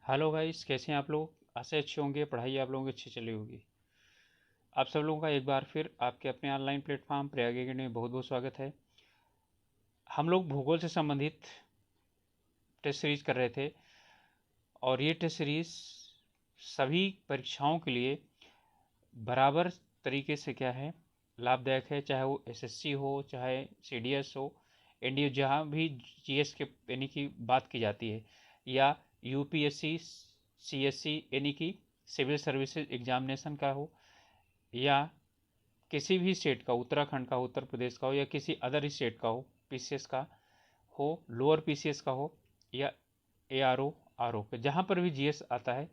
Hello guys, कैसे हैं आप लोग। आशा अच्छे होंगे, पढ़ाई आप लोगों की अच्छी चली होगी। आप सब लोगों का एक बार फिर आपके अपने ऑनलाइन प्लेटफॉर्म प्रयाग अकेडमी में बहुत बहुत स्वागत है। हम लोग भूगोल से संबंधित टेस्ट सीरीज कर रहे थे और ये टेस्ट सीरीज सभी परीक्षाओं के लिए बराबर तरीके से क्या है, लाभदायक है। चाहे वो एसएससी हो, चाहे सीडीएस हो, एनडीए, जहाँ भी जीएस के यानी कि बात की जाती है, या यूपीएससी, सीएससी यानी कि सिविल सर्विसेज एग्जामिनेशन का हो, या किसी भी स्टेट का, उत्तराखंड का, उत्तर प्रदेश का हो, या किसी अदर स्टेट का हो, पीसीएस का हो, लोअर पीसीएस का हो, या एआरओ, आरओ का, जहाँ पर भी जीएस आता है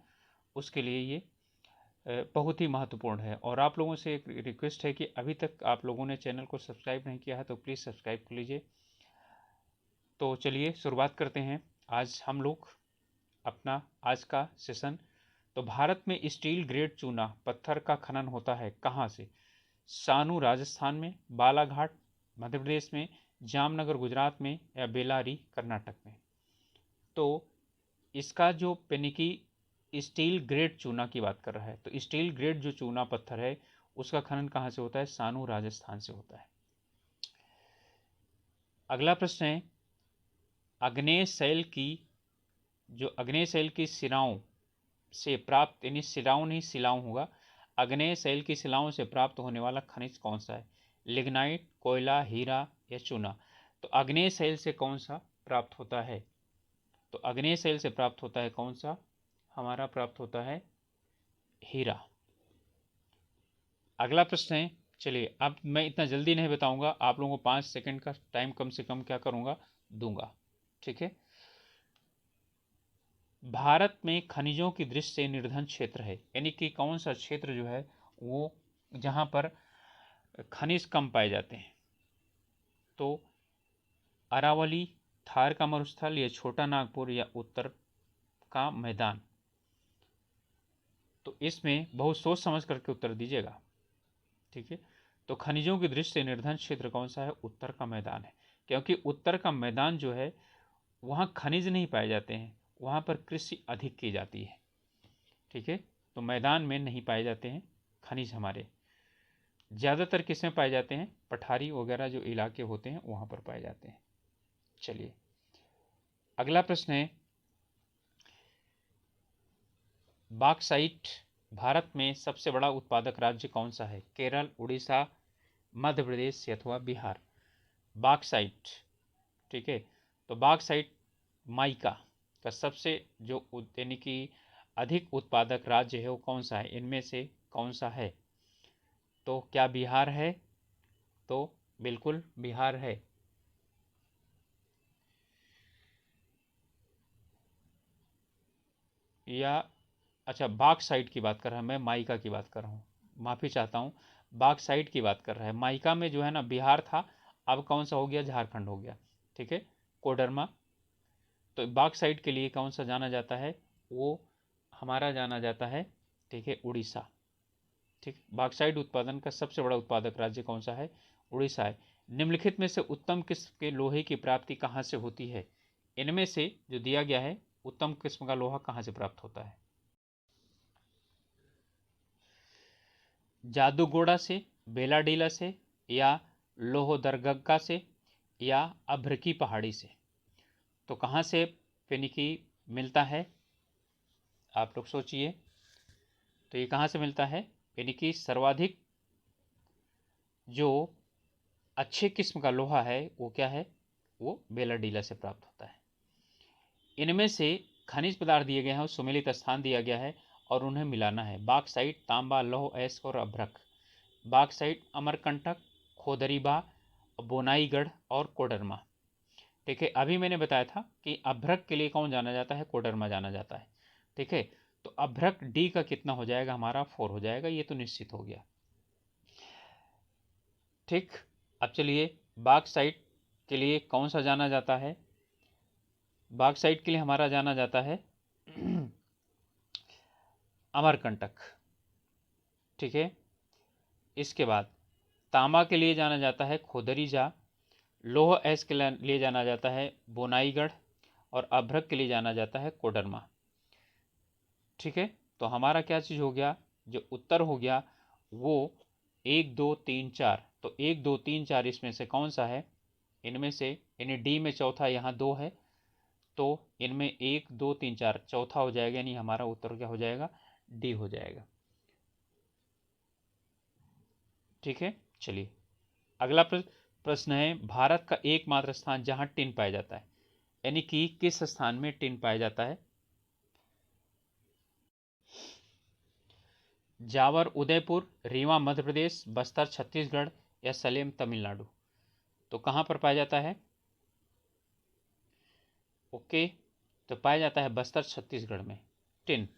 उसके लिए ये बहुत ही महत्वपूर्ण है। और आप लोगों से एक रिक्वेस्ट है कि अभी तक आप लोगों ने चैनल को सब्सक्राइब नहीं किया है तो प्लीज़ सब्सक्राइब कर लीजिए। तो चलिए शुरुआत करते हैं। आज हम लोग अपना आज का सेशन, तो भारत में स्टील ग्रेड चूना पत्थर का खनन होता है कहाँ से? सानू राजस्थान में, बालाघाट मध्य प्रदेश में, जामनगर गुजरात में, या बेलारी कर्नाटक में। तो इसका जो पेनिकी स्टील ग्रेड चूना की बात कर रहा है, तो स्टील ग्रेड जो चूना पत्थर है उसका खनन कहाँ से होता है? सानू राजस्थान से होता है। अगला प्रश्न है, अग्नेय शैल की जो अग्नेय शैल की शिलाओं से प्राप्त, यानी शिलाओं नहीं शिलाओं होगा, अग्नेय शैल की शिलाओं से प्राप्त होने वाला खनिज कौन सा है? लिग्नाइट, कोयला, हीरा, या चूना। तो अग्नेय शैल से कौन सा प्राप्त होता है? तो अग्नेय शैल से प्राप्त होता है कौन सा? हमारा प्राप्त होता है हीरा। अगला प्रश्न है, चलिए अब मैं इतना जल्दी नहीं बताऊंगा, आप लोगों को 5 सेकंड का टाइम कम से कम क्या करूंगा, दूंगा। ठीक है। भारत में खनिजों की दृष्टि से निर्धन क्षेत्र है, यानी कि कौन सा क्षेत्र जो है वो जहां पर खनिज कम पाए जाते हैं? तो अरावली, थार का मरुस्थल, या छोटा नागपुर, या उत्तर का मैदान। तो इसमें बहुत सोच समझ करके उत्तर दीजिएगा। ठीक है। तो खनिजों की दृष्टि से निर्धन क्षेत्र कौन सा है? उत्तर का मैदान है, क्योंकि उत्तर का मैदान जो है वहाँ खनिज नहीं पाए जाते हैं, वहाँ पर कृषि अधिक की जाती है। ठीक है। तो मैदान में नहीं पाए जाते हैं खनिज। हमारे ज़्यादातर किस में पाए जाते हैं? पठारी वगैरह जो इलाके होते हैं वहाँ पर पाए जाते हैं। चलिए अगला प्रश्न है, बॉक्साइट भारत में सबसे बड़ा उत्पादक राज्य कौन सा है? केरल, उड़ीसा, मध्य प्रदेश, अथवा बिहार। बॉक्साइट, ठीक है। तो बॉक्साइट माइका का सबसे जो यानी कि अधिक उत्पादक राज्य है वो कौन सा है? इनमें से कौन सा है? तो क्या बिहार है? तो बिल्कुल बिहार है। या अच्छा, बॉक्साइट की बात कर रहा है, मैं माइका की बात कर रहा हूँ, माफ़ी चाहता हूँ। बॉक्साइट की बात कर रहा है। माइका में जो है ना बिहार था, अब कौन सा हो गया? झारखंड हो गया। ठीक है, कोडरमा। तो बॉक्साइट के लिए कौन सा जाना जाता है? वो हमारा जाना जाता है, ठीक है, उड़ीसा। ठीक, बॉक्साइट उत्पादन का सबसे बड़ा उत्पादक राज्य कौन सा है? उड़ीसा है। निम्नलिखित में से उत्तम किस्म के लोहे की प्राप्ति कहाँ से होती है? इनमें से जो दिया गया है, उत्तम किस्म का लोहा कहाँ से प्राप्त होता है? जादूगोड़ा से, बेलाडीला से, या लोहदरगग्गा से, या अभ्र की पहाड़ी से। तो कहाँ से फेनिकी मिलता है? आप लोग सोचिए। तो ये कहाँ से मिलता है? यानी कि सर्वाधिक जो अच्छे किस्म का लोहा है वो क्या है? वो बेलाडीला से प्राप्त होता है। इनमें से खनिज पदार्थ दिए गए हैं और सुमेलित स्थान दिया गया है और उन्हें मिलाना है। बॉक्साइट, तांबा, लौह अयस्क और अभ्रक। बॉक्साइट अमरकंटक, खोदरीबा, बोनाईगढ़ और कोडरमा। ठीक है, अभी मैंने बताया था कि अभ्रक के लिए कौन जाना जाता है? कोडरमा जाना जाता है। ठीक है। तो अभ्रक डी का कितना हो जाएगा? हमारा 4 हो जाएगा, ये तो निश्चित हो गया। ठीक। अब चलिए बॉक्साइट के लिए कौन सा जाना जाता है? बॉक्साइट के लिए हमारा जाना जाता है अमरकंटक। ठीक है। इसके बाद तांबा के लिए जाना जाता है खोदरीजा, लोह अयस्क के लिए जाना जाता है बोनाईगढ़, और अभ्रक के लिए जाना जाता है कोडरमा। ठीक है, तो हमारा क्या चीज़ हो गया, जो उत्तर हो गया वो 1 2 3 4। तो 1 2 3 4 इसमें से कौन सा है, इनमें से, यानी डी में चौथा यहाँ 2 है, तो इनमें 1 2 3 4 चौथा हो जाएगा, यानी हमारा उत्तर क्या हो जाएगा, डी हो जाएगा। ठीक है, चलिए अगला प्रश्न है, भारत का एकमात्र स्थान जहां टिन पाया जाता है, यानी कि किस स्थान में टिन पाया जाता है। जावर उदयपुर, रीवा मध्य प्रदेश, बस्तर छत्तीसगढ़ या सलेम तमिलनाडु। तो कहां पर पाया जाता है, ओके, तो पाया जाता है बस्तर छत्तीसगढ़ में टिन।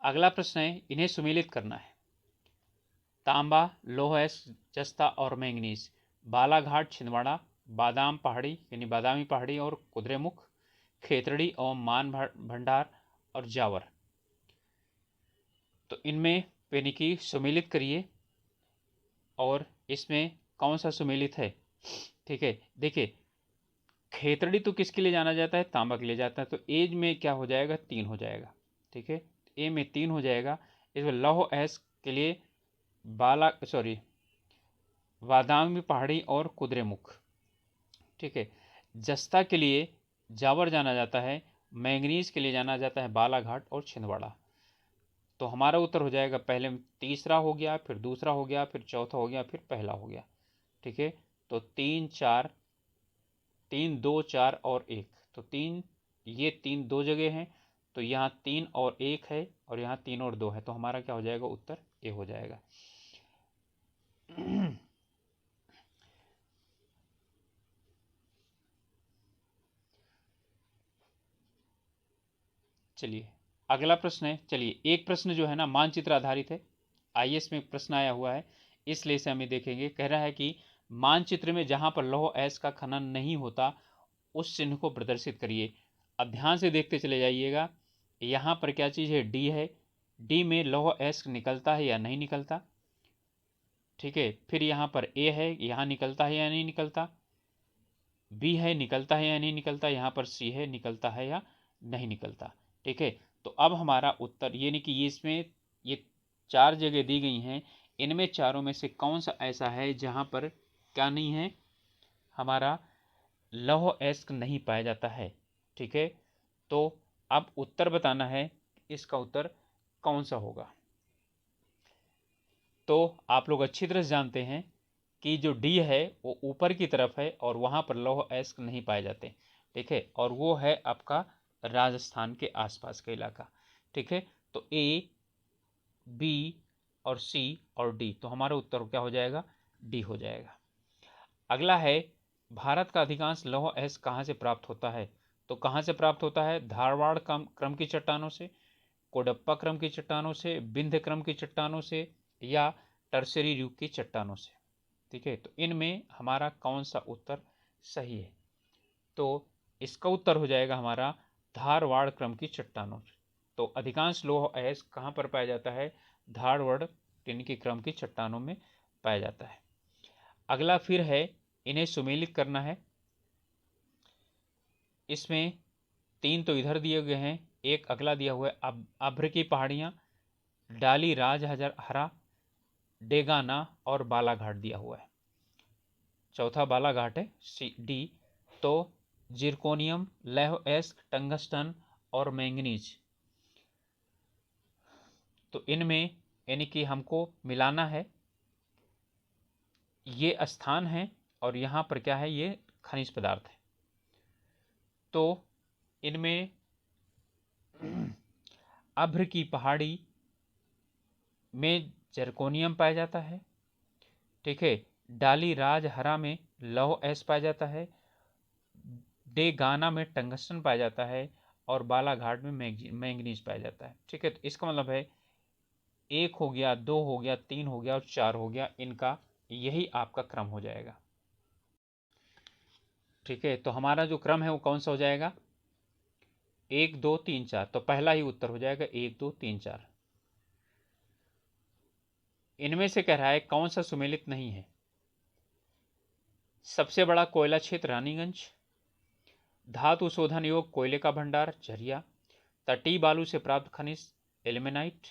अगला प्रश्न है, इन्हें सुमेलित करना है। तांबा, लोह, जस्ता और मैंगनीज, बालाघाट, छिंदवाड़ा, बादाम पहाड़ी यानी बादामी पहाड़ी और कुद्रेमुख, खेतड़ी और मान भंडार और जावर। तो इनमें यानी कि सुमेलित करिए, और इसमें कौन सा सुमेलित है। ठीक है, देखिए खेतड़ी तो किसके लिए जाना जाता है, तांबा के लिए जाता है, तो एज में क्या हो जाएगा, 3 हो जाएगा। ठीक है, ए में 3 हो जाएगा। इसमें लौह एस के लिए बादामी पहाड़ी और कुद्रेमुख। ठीक है, जस्ता के लिए जावर जाना जाता है, मैंगनीज के लिए जाना जाता है बालाघाट और छिंदवाड़ा। तो हमारा उत्तर हो जाएगा, पहले तीसरा हो गया, फिर दूसरा हो गया, फिर चौथा हो गया, फिर पहला हो गया। ठीक है, तो 3 4 3 2 4 और 1, तो 3, ये 3 दो जगह हैं, तो यहाँ 3 और 1 है, और यहाँ 3 और 2 है, तो हमारा क्या हो जाएगा, उत्तर ए हो जाएगा। चलिए अगला प्रश्न है, चलिए एक प्रश्न जो है ना मानचित्र आधारित है, आईएएस में एक प्रश्न आया हुआ है, इसलिए इसे हमें देखेंगे। कह रहा है कि मानचित्र में जहां पर लौह अयस्क का खनन नहीं होता उस चिन्ह को प्रदर्शित करिए। अब ध्यान से देखते चले जाइएगा, यहाँ पर क्या चीज़ है, डी है, डी में लौह अयस्क निकलता है या नहीं निकलता। ठीक है, फिर यहाँ पर ए है, यहाँ निकलता है या नहीं निकलता, बी है, निकलता है या नहीं निकलता, यहाँ पर सी है, निकलता है या नहीं निकलता। ठीक है, तो अब हमारा उत्तर ये नहीं कि ये इसमें ये 4 जगह दी गई हैं, इनमें चारों में से कौन सा ऐसा है जहाँ पर क्या नहीं है, हमारा लौह अयस्क नहीं पाया जाता है। ठीक है, तो अब उत्तर बताना है, इसका उत्तर कौन सा होगा। तो आप लोग अच्छी तरह से जानते हैं कि जो डी है वो ऊपर की तरफ है और वहाँ पर लौह अयस्क नहीं पाए जाते। ठीक है, और वो है आपका राजस्थान के आसपास का इलाका। ठीक है, तो ए, बी और सी और डी, तो हमारा उत्तर क्या हो जाएगा, डी हो जाएगा। अगला है, भारत का अधिकांश लौह अयस्क कहाँ से प्राप्त होता है। तो कहाँ से प्राप्त होता है, धारवाड़ क्रम की चट्टानों से, कोडप्पा क्रम की चट्टानों से, विंध्य क्रम की चट्टानों से, या टर्सरी युग की चट्टानों से। ठीक है, तो इनमें हमारा कौन सा उत्तर सही है, तो इसका उत्तर हो जाएगा हमारा धारवाड़ क्रम की चट्टानों। तो अधिकांश लौह अयस्क कहाँ पर पाया जाता है, धारवाड़ की क्रम की चट्टानों में पाया जाता है। अगला फिर है, इन्हें सुमेलित करना है। इसमें 3 तो इधर दिए गए हैं, एक अगला दिया हुआ है, अभ्र की पहाड़ियाँ, डाली राज हरा, डेगाना और बालाघाट दिया हुआ है। चौथा बालाघाट है, सी डी। तो जिरकोनियम, लौह अयस्क, टंगस्टन और मैंगनीज, तो इनमें यानी कि हमको मिलाना है, ये स्थान है और यहाँ पर क्या है, ये खनिज पदार्थ है। तो इनमें अभ्र की पहाड़ी में जर्कोनियम पाया जाता है। ठीक है, डाली राज हरा में लौह अयस्क पाया जाता है, डे गाना में टंगस्टन पाया जाता है, और बालाघाट में मैंगनीज पाया जाता है। ठीक है, तो इसका मतलब है 1 हो गया, 2 हो गया, 3 हो गया और 4 हो गया, इनका यही आपका क्रम हो जाएगा। ठीक है, तो हमारा जो क्रम है वो कौन सा हो जाएगा, 1 2 3 4, तो पहला ही उत्तर हो जाएगा 1 2 3 4। इनमें से कह रहा है कौन सा सुमेलित नहीं है। सबसे बड़ा कोयला क्षेत्र रानीगंज, धातु शोधन योग कोयले का भंडार झरिया, तटीय बालू से प्राप्त खनिज एल्मेनाइट,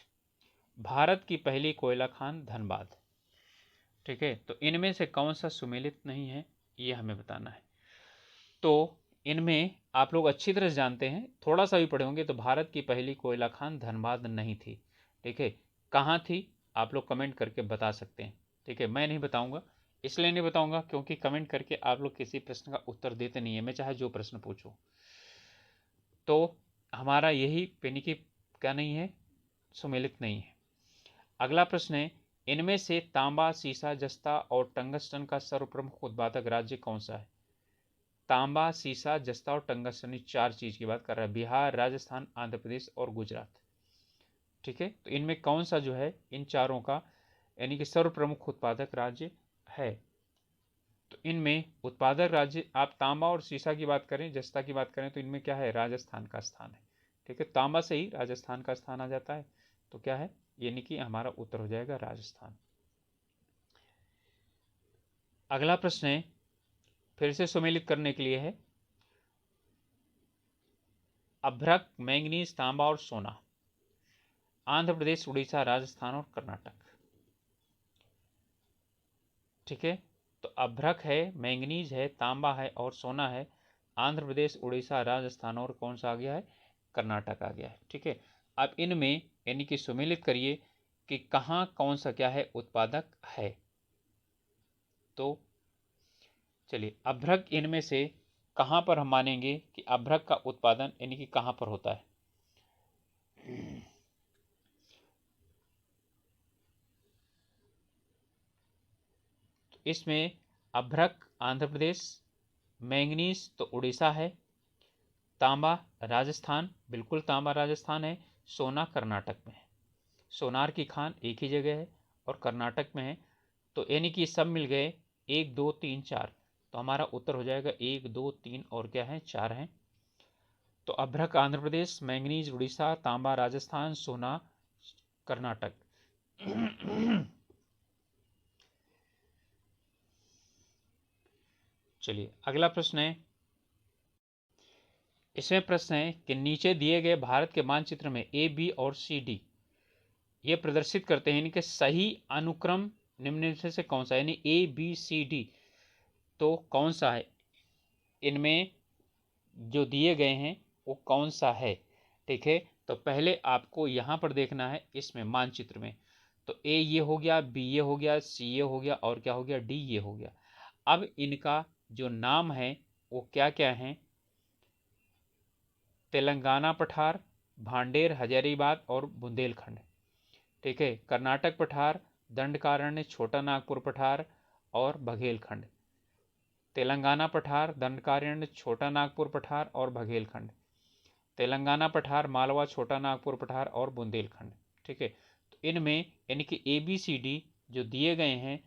भारत की पहली कोयला खान धनबाद। ठीक है, तो इनमें से कौन सा सुमेलित नहीं है ये हमें बताना है। तो इनमें आप लोग अच्छी तरह से जानते हैं, थोड़ा सा भी पढ़े होंगे, तो भारत की पहली कोयला खान धनबाद नहीं थी। ठीक है, कहाँ थी आप लोग कमेंट करके बता सकते हैं। ठीक है, मैं नहीं बताऊंगा, इसलिए नहीं बताऊंगा क्योंकि कमेंट करके आप लोग किसी प्रश्न का उत्तर देते नहीं है, मैं चाहे जो प्रश्न पूछूं। तो हमारा यही यानी कि क्या नहीं है, सुमेलित नहीं है। अगला प्रश्न है, इनमें से तांबा, सीसा, जस्ता और टंगस्टन का सर्वप्रमुख उत्पादक राज्य कौन सा है? तांबा, सीसा, जस्ता और टंगस्टन, चार चीज की बात कर रहा है, बिहार, राजस्थान, आंध्र प्रदेश और गुजरात। ठीक है, तो इनमें कौन सा जो है इन चारों का यानी कि सर्वप्रमुख उत्पादक राज्य है? तो इनमें उत्पादक राज्य आप तांबा और सीसा की बात करें, जस्ता की बात करें, तो इनमें क्या है, राजस्थान का स्थान है। ठीक है, तांबा से ही राजस्थान का स्थान आ जाता है, तो क्या है, यानी कि हमारा उत्तर हो जाएगा राजस्थान। अगला प्रश्न है, फिर से सुमेलित करने के लिए है, अभ्रक, मैंगनीज, तांबा और सोना, आंध्र प्रदेश, उड़ीसा, राजस्थान और कर्नाटक। ठीक है, तो अभ्रक है, मैंगनीज है, तांबा है और सोना है, आंध्र प्रदेश, उड़ीसा, राजस्थान और कौन सा आ गया है, कर्नाटक आ गया है। ठीक है, अब इनमें यानी कि सुमेलित करिए कि कहाँ कौन सा क्या है उत्पादक है। तो चलिए, अभ्रक इनमें से कहाँ पर हम मानेंगे कि अभ्रक का उत्पादन यानी कि कहाँ पर होता है? तो इसमें अभ्रक आंध्र प्रदेश, मैंगनीज तो उड़ीसा है, तांबा राजस्थान, बिल्कुल तांबा राजस्थान है, सोना कर्नाटक में है। सोनार की खान एक ही जगह है और कर्नाटक में है, तो यानी कि सब मिल गए 1 2 3 4, तो हमारा उत्तर हो जाएगा 1 2 3 और क्या है, 4 हैं। तो अभ्रक आंध्र प्रदेश, मैंगनीज उड़ीसा, तांबा राजस्थान, सोना कर्नाटक। चलिए, अगला प्रश्न है, इसमें प्रश्न है कि नीचे दिए गए भारत के मानचित्र में ए, बी और सी, डी ये प्रदर्शित करते हैं, इनके सही अनुक्रम निम्न में से कौन सा, यानी ए, बी, सी, डी, तो कौन सा है इनमें जो दिए गए हैं वो कौन सा है? ठीक है, तो पहले आपको यहां पर देखना है इसमें मानचित्र में, तो ए ये हो गया, बी ये हो गया, सी ये हो गया और क्या हो गया, डी ये हो गया। अब इनका जो नाम है वो क्या क्या है? तेलंगाना पठार, भांडेर, हजारीबाग और बुंदेलखंड। ठीक है, कर्नाटक पठार, दंडकारण्य, छोटा नागपुर पठार और बघेलखंड। तेलंगाना पठार, दंडकारण्य, छोटा नागपुर पठार और बघेलखंड। तेलंगाना पठार, मालवा, छोटा नागपुर पठार और बुंदेलखंड। ठीक है, तो इनमें यानी कि ए, बी, सी, डी जो दिए गए हैं,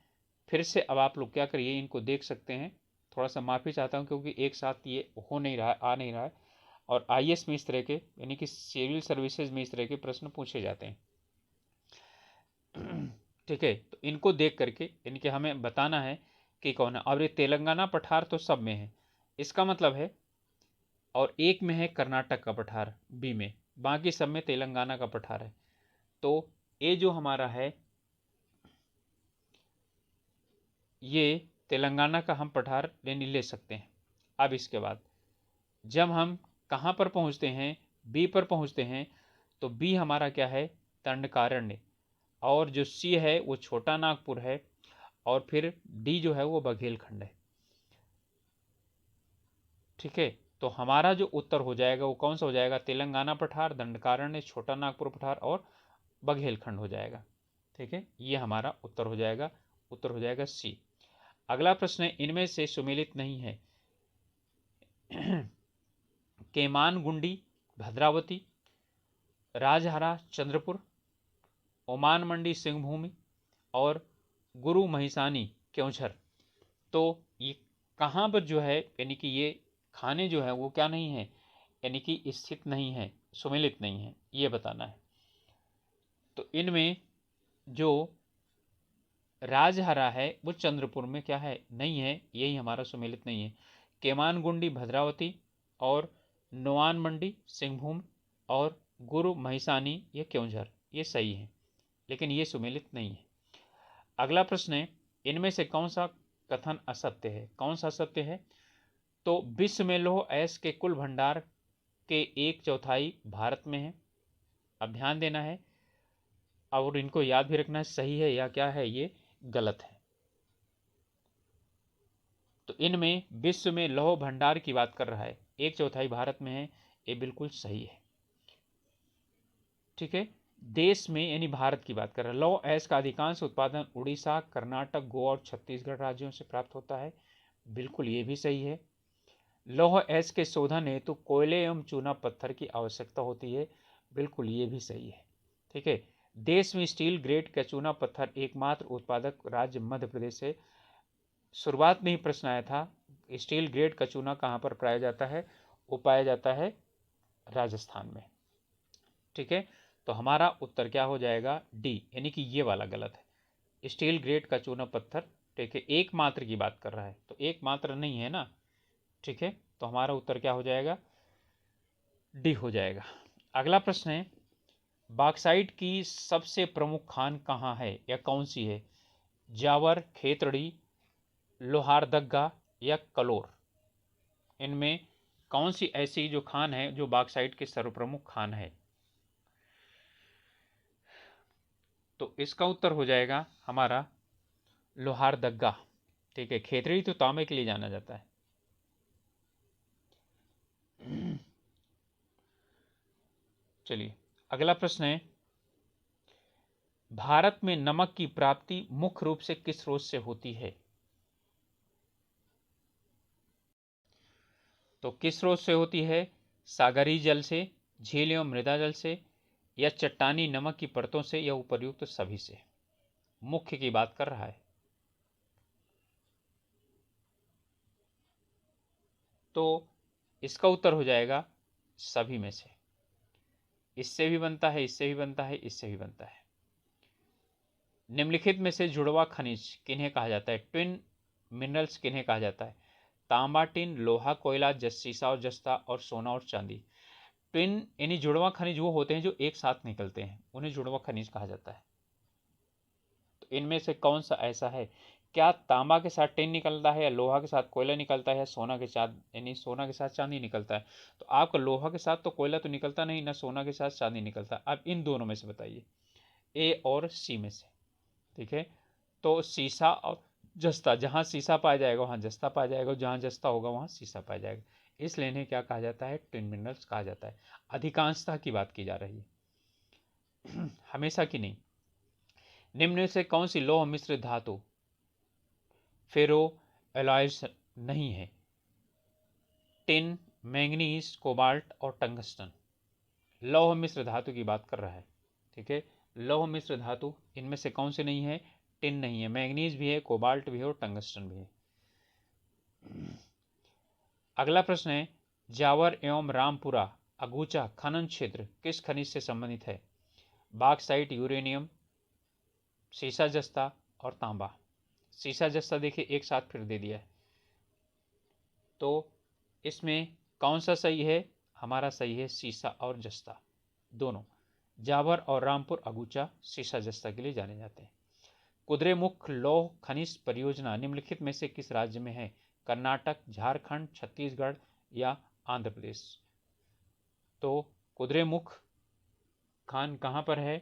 फिर से अब आप लोग क्या करिए, इनको देख सकते हैं। थोड़ा सा माफ़ी चाहता हूँ क्योंकि एक साथ ये हो नहीं रहा है, आ नहीं रहा है, और आईएएस में इस तरह के यानी कि सिविल सर्विसेज में इस तरह के प्रश्न पूछे जाते हैं। ठीक है, तो इनको देख करके इनके हमें बताना है कि कौन है। और ये तेलंगाना पठार तो सब में है, इसका मतलब है, और एक में है कर्नाटक का पठार बी में, बाकी सब में तेलंगाना का पठार है। तो ये जो हमारा है ये तेलंगाना का हम पठार ले सकते हैं। अब इसके बाद जब हम कहाँ पर पहुँचते हैं, बी पर पहुँचते हैं, तो बी हमारा क्या है, दंडकारण्य, और जो सी है वो छोटा नागपुर है, और फिर डी जो है वो बघेलखंड है। ठीक है, तो हमारा जो उत्तर हो जाएगा वो कौन सा हो जाएगा, तेलंगाना पठार, दंडकारण्य, छोटा नागपुर पठार और बघेलखंड हो जाएगा। ठीक है, ये हमारा उत्तर हो जाएगा, उत्तर हो जाएगा सी। अगला प्रश्न है, इनमें से सुमेलित नहीं है केमानगुंडी भद्रावती, राजहरा चंद्रपुर, ओमान मंडी सिंहभूमि और गुरु महिसानी क्योंझर। तो ये कहाँ पर जो है यानी कि ये खाने जो है वो क्या नहीं है, यानी कि स्थित नहीं है, सुमेलित नहीं है, ये बताना है। तो इनमें जो राजहरा है वो चंद्रपुर में क्या है, नहीं है, यही हमारा सुमेलित नहीं है। केमानगुंडी भद्रावती और नोआन मंडी सिंहभूम और गुरु महिसानी ये क्योंझर, ये सही है, लेकिन ये सुमेलित नहीं है। अगला प्रश्न है, इनमें से कौन सा कथन असत्य है? कौन सा असत्य है? तो विश्व में लौह अयस्क के कुल भंडार के 1/4 भारत में है। अब ध्यान देना है और इनको याद भी रखना है, सही है या क्या है, ये गलत है। तो इनमें विश्व में लौह भंडार की बात कर रहा है, 1/4 भारत में है, ये बिल्कुल सही है। ठीक है, देश में यानी भारत की बात कर रहा है। लौह अयस्क का अधिकांश उत्पादन उड़ीसा, कर्नाटक, गोवा और छत्तीसगढ़ राज्यों से प्राप्त होता है, बिल्कुल ये भी सही है। लौह अयस्क के शोधन हेतु कोयले एवं चूना पत्थर की आवश्यकता होती है, बिल्कुल ये भी सही है। ठीक है, देश में स्टील ग्रेड का चूना पत्थर एकमात्र उत्पादक राज्य मध्य प्रदेश है। शुरुआत में ही प्रश्न आया था, स्टील ग्रेड का चूना कहाँ पर पाया जाता है? वो पाया जाता है राजस्थान में। ठीक है, तो हमारा उत्तर क्या हो जाएगा? डी, यानी कि ये वाला गलत है। स्टील ग्रेड का चूना पत्थर, ठीक है, एकमात्र की बात कर रहा है, तो एकमात्र नहीं है ना। ठीक है, तो हमारा उत्तर क्या हो जाएगा? डी हो जाएगा। अगला प्रश्न है, बॉक्साइट की सबसे प्रमुख खान कहाँ है या कौन सी है? जावर, खेतड़ी, लोहारदग्गा या कलोर? इनमें कौन सी ऐसी जो खान है जो बॉक्साइट की सर्वप्रमुख खान है? तो इसका उत्तर हो जाएगा हमारा लोहारदग्गा। ठीक है, खेतड़ी तो तांबे के लिए जाना जाता है। चलिए, अगला प्रश्न है, भारत में नमक की प्राप्ति मुख्य रूप से किस स्रोत से होती है? तो किस स्रोत से होती है? सागरीय जल से, झील एवं मृदा जल से, या चट्टानी नमक की परतों से, या उपर्युक्त सभी से? मुख्य की बात कर रहा है। तो इसका उत्तर हो जाएगा सभी में से। इससे भी बनता है, इससे भी बनता है, इससे भी बनता है। निम्नलिखित में से जुड़वा खनिज किन्हें कहा जाता है? ट्विन मिनरल्स किन्हें कहा जाता है? तांबा, टिन, लोहा, कोयला, सीसा और जस्ता, और सोना और चांदी। ट्विन यानी जुड़वा खनिज वो होते हैं जो एक साथ निकलते हैं, उन्हें जुड़वा खनिज कहा जाता है। तो इनमें से कौन सा ऐसा है? क्या तांबा के साथ टिन निकलता है, या लोहा के साथ कोयला निकलता है, या सोना के साथ यानी सोना के साथ चांदी निकलता है? तो आपका लोहा के साथ तो कोयला तो निकलता नहीं ना, सोना के साथ चांदी निकलता। अब इन दोनों में से बताइए, ए और सी में से। ठीक है, तो सीसा और जस्ता, जहां सीसा पाया जाएगा वहां जस्ता पाया जाएगा, जहां जस्ता होगा वहां सीसा पाया जाएगा। इसलिए इन्हें क्या कहा जाता है? ट्विन मिनरल्स कहा जाता है। अधिकांशतः की बात की जा रही है, हमेशा की नहीं। निम्न में से कौन सी लौह मिश्र धातु फेरो एलॉयज नहीं है? टिन, मैंगनीज, कोबाल्ट और टंगस्टन। लौह मिश्र धातु की बात कर रहा है। ठीक है, लौह मिश्र धातु इनमें से कौन से नहीं है? टिन नहीं है, मैंगनीज भी है, कोबाल्ट भी है और टंगस्टन भी है। अगला प्रश्न है, जावर एवं रामपुरा अगुचा खनन क्षेत्र किस खनिज से संबंधित है? बॉक्साइट, यूरेनियम, सीसा जस्ता और तांबा। सीसा जस्ता देखिए एक साथ फिर दे दिया है, तो इसमें कौन सा सही है? हमारा सही है सीसा और जस्ता दोनों। जावर और रामपुर अगुचा सीसा जस्ता के लिए जाने जाते हैं। कुद्रेमुख लौह खनिज परियोजना निम्नलिखित में से किस राज्य में है? कर्नाटक, झारखंड, छत्तीसगढ़ या आंध्र प्रदेश? तो कुद्रेमुख खान कहाँ पर है?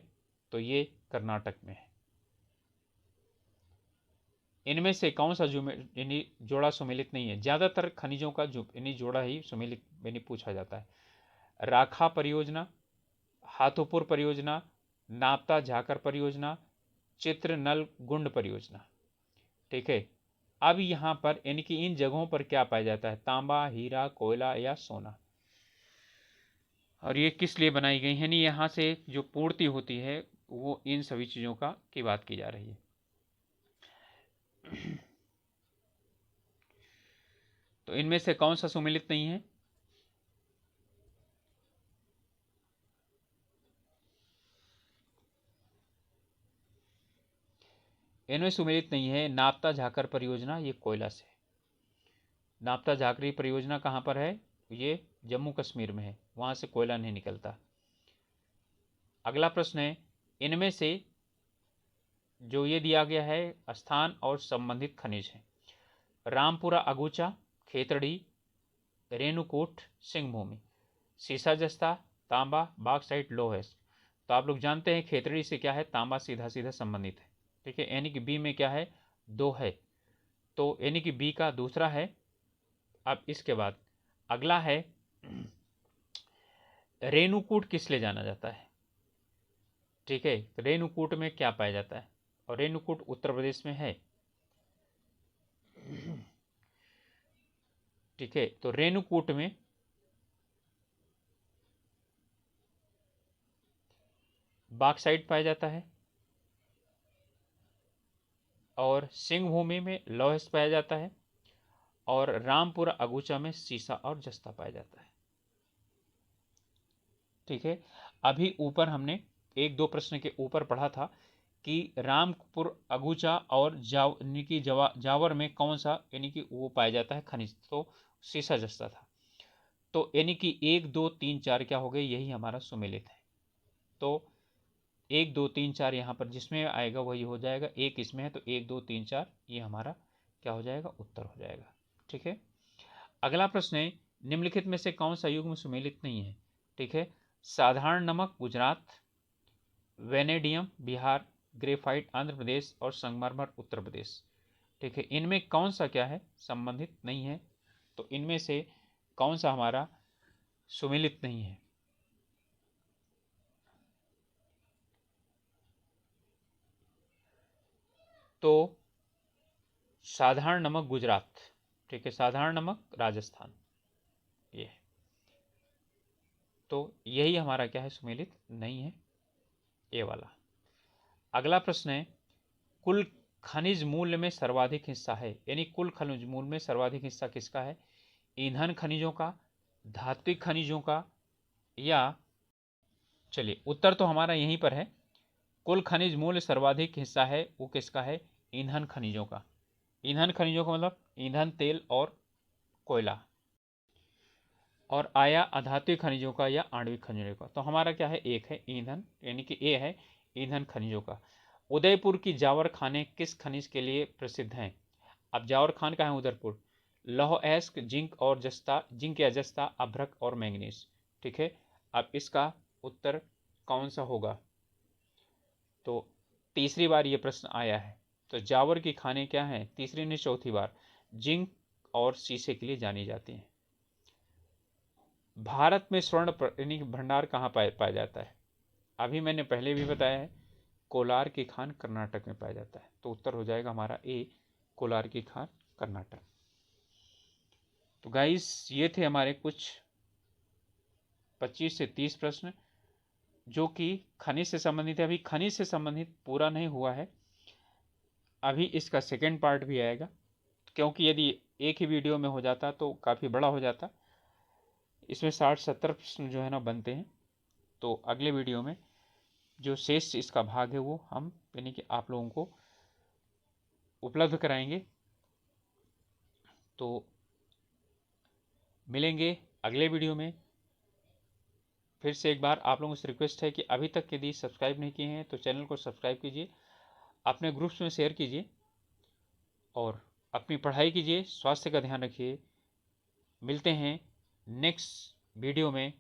तो ये कर्नाटक में है। इनमें से कौन सा यानी जोड़ा सुमेलित नहीं है? ज्यादातर खनिजों का यानी जोड़ा ही सुमेलित यानी पूछा जाता है। राखा परियोजना, हाथोपुर परियोजना, नापता झाकर परियोजना, चित्र नल गुंड परियोजना। ठीक है, अब यहां पर यानी कि इन जगहों पर क्या पाया जाता है? तांबा, हीरा, कोयला या सोना। और ये किस लिए बनाई गई है? यानी यहां से जो पूर्ति होती है वो इन सभी चीजों का की बात की जा रही है। तो इनमें से कौन सा सुमेलित नहीं है? इनमें सुमेलित नहीं है नापता झाकर परियोजना, ये कोयला से। नापता झाकरी परियोजना कहाँ पर है? ये जम्मू कश्मीर में है, वहाँ से कोयला नहीं निकलता। अगला प्रश्न है, इनमें से जो ये दिया गया है स्थान और संबंधित खनिज है, रामपुरा अगुचा, खेतड़ी, रेणुकूट, सिंहभूमि, सीसा जस्ता, तांबा, बॉक्साइट, लोह। तो आप लोग जानते हैं खेतड़ी से क्या है, तांबा सीधा सीधा संबंधित है। ठीक है, यानी कि बी में क्या है, 2 है, तो यानी कि बी का दूसरा है। अब इसके बाद अगला है, रेणुकूट किस लिए जाना जाता है। ठीक है, तो रेणुकूट में क्या पाया जाता है, और रेणुकूट उत्तर प्रदेश में है। ठीक है, तो रेणुकूट में बॉक्साइट पाया जाता है, और सिंहभूमि में लौह पाया जाता है, और रामपुरा अगुचा में सीसा और जस्ता पाया जाता है। ठीक है, अभी ऊपर हमने 1-2 प्रश्न के ऊपर पढ़ा था कि रामपुर अगुचा और जावर में कौन सा यानी कि वो पाया जाता है खनिज, तो सीसा जस्ता था। तो यानी कि 1 2 3 4 क्या हो गए, यही हमारा सुमेलित है। तो 1 2 3 4 यहाँ पर जिसमें आएगा वही हो जाएगा, एक इसमें है तो 1 2 3 4 ये हमारा क्या हो जाएगा, उत्तर हो जाएगा। ठीक है, अगला प्रश्न है, निम्नलिखित में से कौन सा युग्म सुमेलित नहीं है। ठीक है, साधारण नमक गुजरात, वेनेडियम बिहार, ग्रेफाइट आंध्र प्रदेश, और संगमरमर उत्तर प्रदेश। ठीक है, इनमें कौन सा क्या है, संबंधित नहीं है। तो इनमें से कौन सा हमारा सुमेलित नहीं है। तो साधारण नमक गुजरात, ठीक है, साधारण नमक राजस्थान, ये है। तो यही हमारा क्या है, सुमेलित नहीं है, ये वाला। अगला प्रश्न है, कुल खनिज मूल्य में सर्वाधिक हिस्सा है, यानी कुल खनिज मूल्य में सर्वाधिक हिस्सा किसका है, ईंधन खनिजों का, धात्विक खनिजों का, या चलिए उत्तर तो हमारा यहीं पर है, कुल खनिज मूल्य सर्वाधिक हिस्सा है वो किसका है, ईंधन खनिजों का। ईंधन खनिजों का मतलब ईंधन, तेल और कोयला, और आया अधात्विक खनिजों का या आणविक खनिजों का। तो हमारा क्या है, एक है ईंधन, यानी कि ए है ईंधन खनिजों का। उदयपुर की जावर खाने किस खनिज के लिए प्रसिद्ध हैं। अब जावर खान का है उदयपुर, लौह एस्क, जिंक और जस्ता, जिंक या जस्ता, अभ्रक और मैंगनीज। ठीक है, अब इसका उत्तर कौन सा होगा। तो तीसरी बार ये प्रश्न आया है, तो जावर की खाने क्या है, तीसरी ने चौथी बार, जिंक और शीशे के लिए जानी जाती हैं। भारत में स्वर्ण भंडार कहाँ पाया जाता है। अभी मैंने पहले भी बताया है, कोलार की खान कर्नाटक में पाया जाता है। तो उत्तर हो जाएगा हमारा ए, कोलार की खान कर्नाटक। तो गाइस ये थे हमारे कुछ 25 से 30 प्रश्न जो कि खनिज से संबंधित है। अभी खनिज से संबंधित पूरा नहीं हुआ है, अभी इसका सेकेंड पार्ट भी आएगा, क्योंकि यदि एक ही वीडियो में हो जाता तो काफ़ी बड़ा हो जाता। इसमें 60-70 प्रश्न जो है ना बनते हैं। तो अगले वीडियो में जो शेष इसका भाग है वो हम यानी कि आप लोगों को उपलब्ध कराएंगे। तो मिलेंगे अगले वीडियो में। फिर से एक बार आप लोगों से रिक्वेस्ट है कि अभी तक यदि सब्सक्राइब नहीं किए हैं तो चैनल को सब्सक्राइब कीजिए, अपने ग्रुप्स में शेयर कीजिए, और अपनी पढ़ाई कीजिए, स्वास्थ्य का ध्यान रखिए। मिलते हैं नेक्स्ट वीडियो में,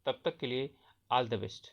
तब तक के लिए ऑल द बेस्ट।